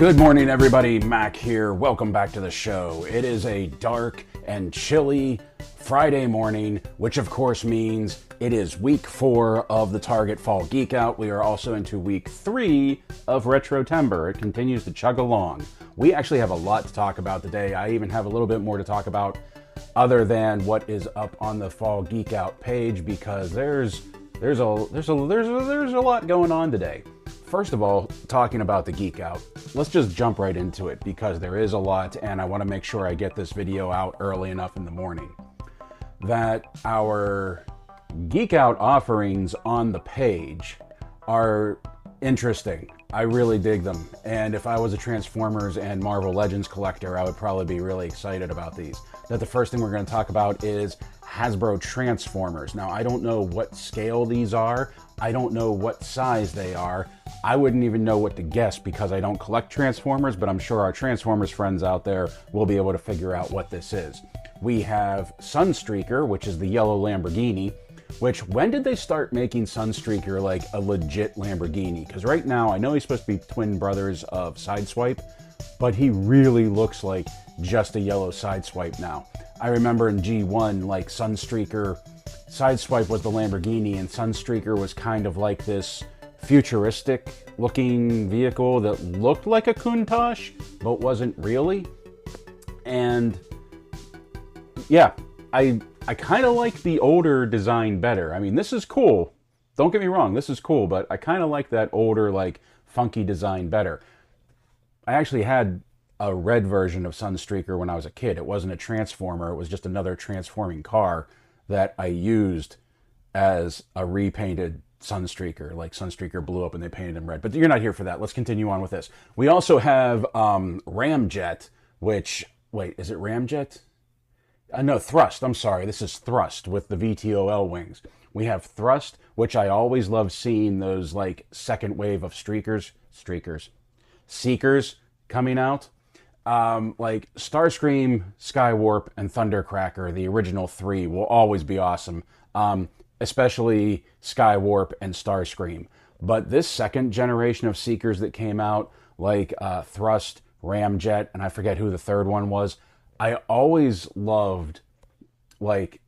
Good morning, everybody. Mac here. Welcome back to the show. It is a dark and chilly Friday morning, which of course means it is week 4 of the Target Fall Geek Out. We are also into week 3 of Retrotember. It continues to chug along. We actually have a lot to talk about today. I even have a little bit more to talk about other than what is up on the Fall Geek Out page, because there's a lot going on today. First of all, talking about the Geek Out, let's just jump right into it because there is a lot, and I want to make sure I get this video out early enough in the morning. That our Geek Out offerings on the page are interesting. I really dig them, and if I was a Transformers and Marvel Legends collector, I would probably be really excited about these. That the first thing we're going to talk about is Hasbro Transformers. Now, I don't know what scale these are. I don't know what size they are. I wouldn't even know what to guess because I don't collect Transformers, but I'm sure our Transformers friends out there will be able to figure out what this is. We have Sunstreaker, which is the yellow Lamborghini, which, when did they start making Sunstreaker like a legit Lamborghini? Because right now, I know he's supposed to be twin brothers of Sideswipe, but he really looks like just a yellow Sideswipe now. I remember in G1, like Sunstreaker, Sideswipe was the Lamborghini, and Sunstreaker was kind of like this futuristic looking vehicle that looked like a Countach, but wasn't really. And yeah, I kind of like the older design better. I mean, this is cool. Don't get me wrong, this is cool, but I kind of like that older, like, funky design better. I actually had a red version of Sunstreaker when I was a kid. It wasn't a Transformer, it was just another transforming car that I used as a repainted Sunstreaker. Like, Sunstreaker blew up and they painted him red. But you're not here for that. Let's continue on with this. We also have Ramjet, which... Wait, is it Ramjet? No, Thrust. I'm sorry. This is Thrust with the VTOL wings. We have Thrust, which I always love seeing those, like, second wave of Seekers coming out. Like Starscream, Skywarp, and Thundercracker, the original 3, will always be awesome. Especially Skywarp and Starscream. But this second generation of Seekers that came out, like Thrust, Ramjet, and I forget who the third one was, I always loved, like,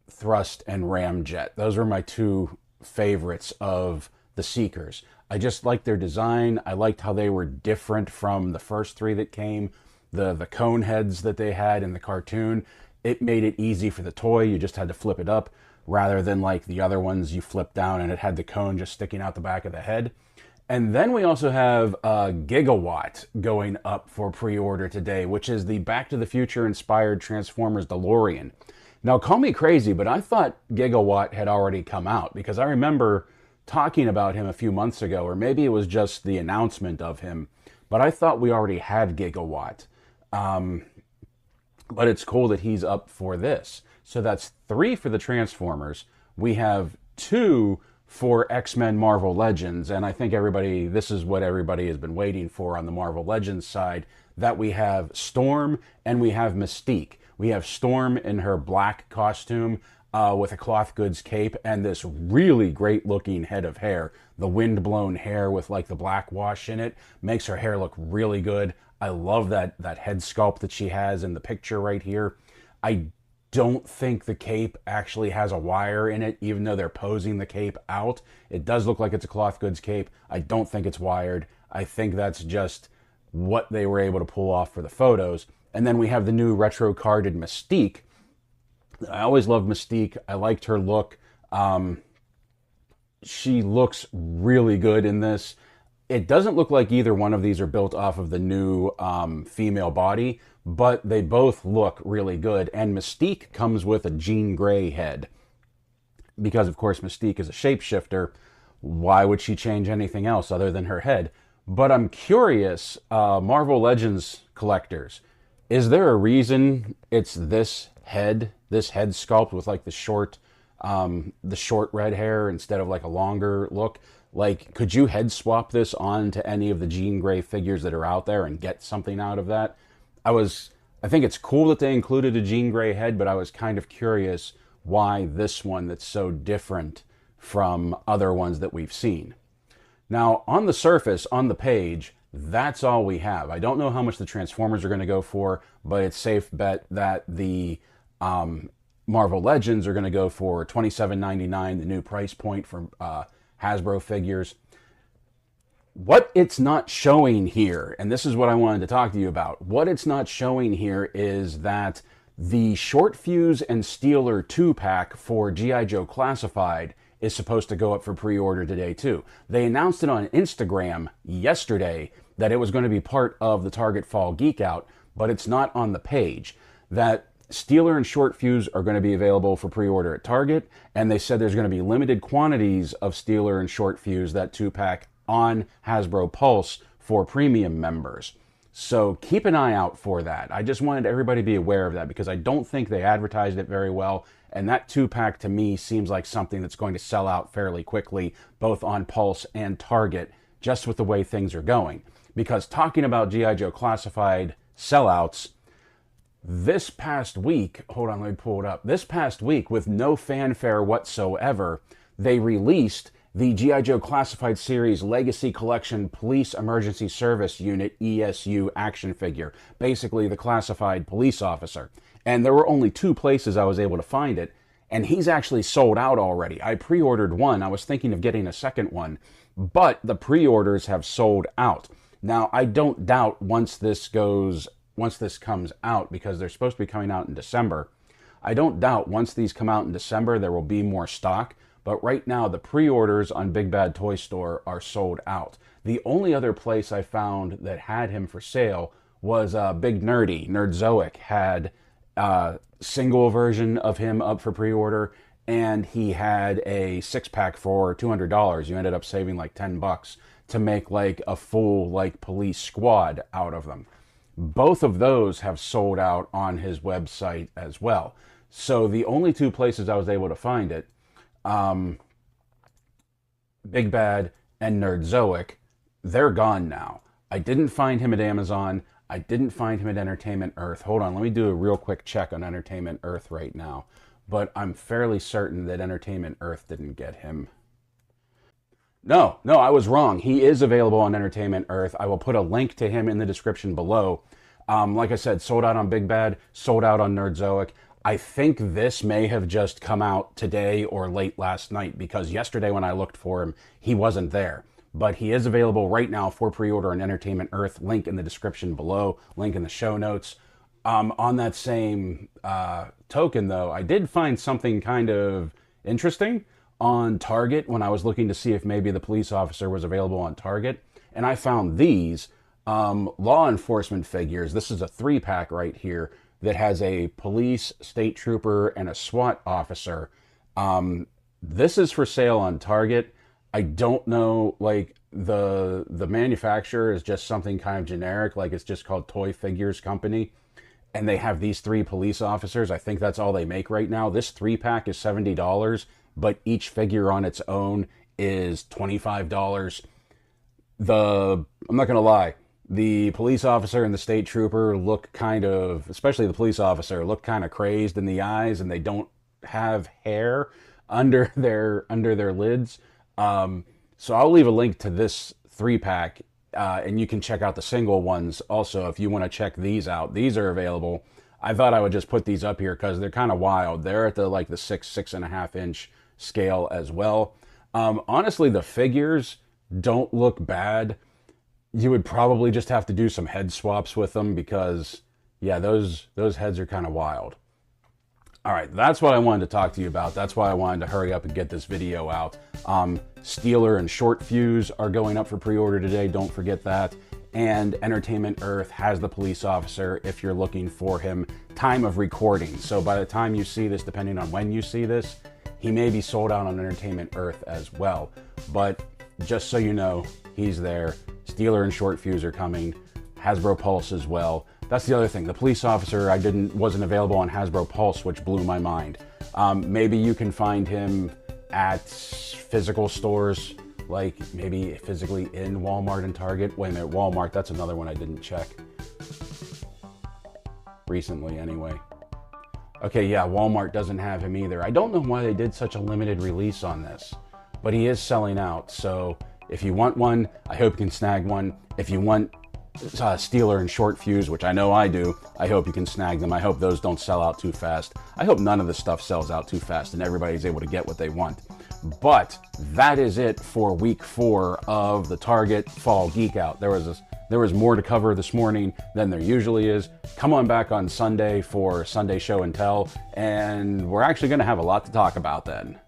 Thrust and Ramjet. Those were my two favorites of the Seekers. I just liked their design. I liked how they were different from the first 3 that came. The cone heads that they had in the cartoon, it made it easy for the toy. You just had to flip it up rather than like the other ones you flip down and it had the cone just sticking out the back of the head. And then we also have Gigawatt going up for pre-order today, which is the Back to the Future inspired Transformers DeLorean. Now, call me crazy, but I thought Gigawatt had already come out because I remember talking about him a few months ago, or maybe it was just the announcement of him, but I thought we already had Gigawatt. But it's cool that he's up for this. So that's 3 for the Transformers. We have 2 for X-Men Marvel Legends, and I think this is what everybody has been waiting for on the Marvel Legends side, that we have Storm and we have Mystique. We have Storm in her black costume with a cloth goods cape and this really great looking head of hair. The wind-blown hair with like the black wash in it makes her hair look really good. I love that head sculpt that she has in the picture right here. I don't think the cape actually has a wire in it, even though they're posing the cape out. It does look like it's a cloth goods cape. I don't think it's wired. I think that's just what they were able to pull off for the photos. And then we have the new retro carded Mystique. I always loved Mystique. I liked her look. She looks really good in this. It doesn't look like either one of these are built off of the new female body, but they both look really good. And Mystique comes with a Jean Grey head. Because, of course, Mystique is a shapeshifter. Why would she change anything else other than her head? But I'm curious, Marvel Legends collectors, is there a reason it's this head sculpt with like the short red hair instead of like a longer look? Like, could you head swap this onto any of the Jean Grey figures that are out there and get something out of that? I think it's cool that they included a Jean Grey head, but I was kind of curious why this one that's so different from other ones that we've seen. Now, on the surface, on the page, That's all we have. I don't know how much the Transformers are going to go for, but it's safe bet that the Marvel Legends are going to go for $27.99, the new price point for Hasbro figures. What it's not showing here, and this is what I wanted to talk to you about, what it's not showing here is that the Short-Fuze and Steeler 2-pack for G.I. Joe Classified is supposed to go up for pre-order today too. They announced it on Instagram yesterday that it was going to be part of the Target Fall Geek Out, but it's not on the page. That Steeler and Short-Fuze are going to be available for pre-order at Target, and they said there's going to be limited quantities of Steeler and Short-Fuze, that 2-pack, on Hasbro Pulse for premium members. So keep an eye out for that. I just wanted everybody to be aware of that because I don't think they advertised it very well. And that 2-pack to me seems like something that's going to sell out fairly quickly, both on Pulse and Target, just with the way things are going. Because talking about G.I. Joe Classified sellouts, this past week, hold on, let me pull it up. This past week, with no fanfare whatsoever, they released the G.I. Joe Classified Series Legacy Collection Police Emergency Service Unit ESU action figure, basically the classified police officer. And there were only 2 places I was able to find it, and he's actually sold out already. I pre-ordered one. I was thinking of getting a second one, but the pre-orders have sold out. Now, I don't doubt once this comes out, because they're supposed to be coming out in December, I don't doubt once these come out in December, there will be more stock. But right now, the pre-orders on Big Bad Toy Store are sold out. The only other place I found that had him for sale was Big Nerdy. Nerdzoic had a single version of him up for pre-order, and he had a 6-pack for $200. You ended up saving like $10 to make like a full like police squad out of them. Both of those have sold out on his website as well. So the only 2 places I was able to find it, Big Bad and Nerdzoic, they're gone now. I didn't find him at Amazon. I didn't find him at Entertainment Earth. Hold on, let me do a real quick check on Entertainment Earth right now. But I'm fairly certain that Entertainment Earth didn't get him. No, I was wrong. He is available on Entertainment Earth. I will put a link to him in the description below. Like I said, sold out on Big Bad, sold out on Nerdzoic. I think this may have just come out today or late last night, because yesterday when I looked for him, he wasn't there. But he is available right now for pre-order on Entertainment Earth. Link in the description below, link in the show notes. On that same token, though, I did find something kind of interesting on Target when I was looking to see if maybe the police officer was available on Target. And I found these law enforcement figures. This is a 3-pack right here that has a police, state trooper, and a SWAT officer. This is for sale on Target. I don't know, like, the manufacturer is just something kind of generic, like it's just called Toy Figures Company. And they have these 3 police officers. I think that's all they make right now. This 3-pack is $70, but each figure on its own is $25. I'm not going to lie, the police officer and the state trooper look kind of, especially the police officer, look kind of crazed in the eyes, and they don't have hair under their lids. So I'll leave a link to this 3-pack, and you can check out the single ones also if you want to check these out. These are available. I thought I would just put these up here because they're kind of wild. They're at the 6.5 inch scale as well. Honestly, the figures don't look bad. You would probably just have to do some head swaps with them because, yeah, those heads are kind of wild. All right, that's what I wanted to talk to you about. That's why I wanted to hurry up and get this video out. Steeler and Short-Fuze are going up for pre-order today. Don't forget that. And Entertainment Earth has the police officer if you're looking for him. Time of recording. So by the time you see this, depending on when you see this, he may be sold out on Entertainment Earth as well. But just so you know, he's there. Steeler and Short-Fuze are coming. Hasbro Pulse as well. That's the other thing. The police officer wasn't available on Hasbro Pulse, which blew my mind. Maybe you can find him at physical stores, like maybe physically in Walmart and Target. Wait a minute, Walmart, that's another one I didn't check. Recently, anyway. Okay, yeah, Walmart doesn't have him either. I don't know why they did such a limited release on this, but he is selling out. So If you want one, I hope you can snag one. If you want Steeler and Short-Fuze, which I know I do, I hope you can snag them. I hope those don't sell out too fast. I hope none of the stuff sells out too fast and everybody's able to get what they want. But that is it for week 4 of the Target Fall Geek Out. There was more to cover this morning than there usually is. Come on back on Sunday for Sunday Show and Tell, and we're actually going to have a lot to talk about then.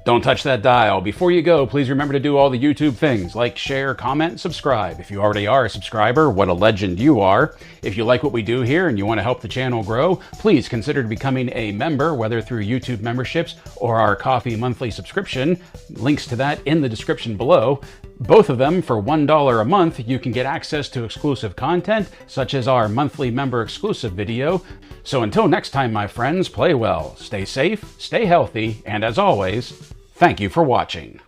Don't touch that dial. Before you go, please remember to do all the YouTube things like share, comment, and subscribe. If you already are a subscriber, what a legend you are. If you like what we do here and you want to help the channel grow, please consider becoming a member, whether through YouTube memberships or our coffee monthly subscription. Links to that in the description below. Both of them for $1 a month, you can get access to exclusive content, such as our monthly member exclusive video. So until next time, my friends, play well, stay safe, stay healthy, and as always, thank you for watching.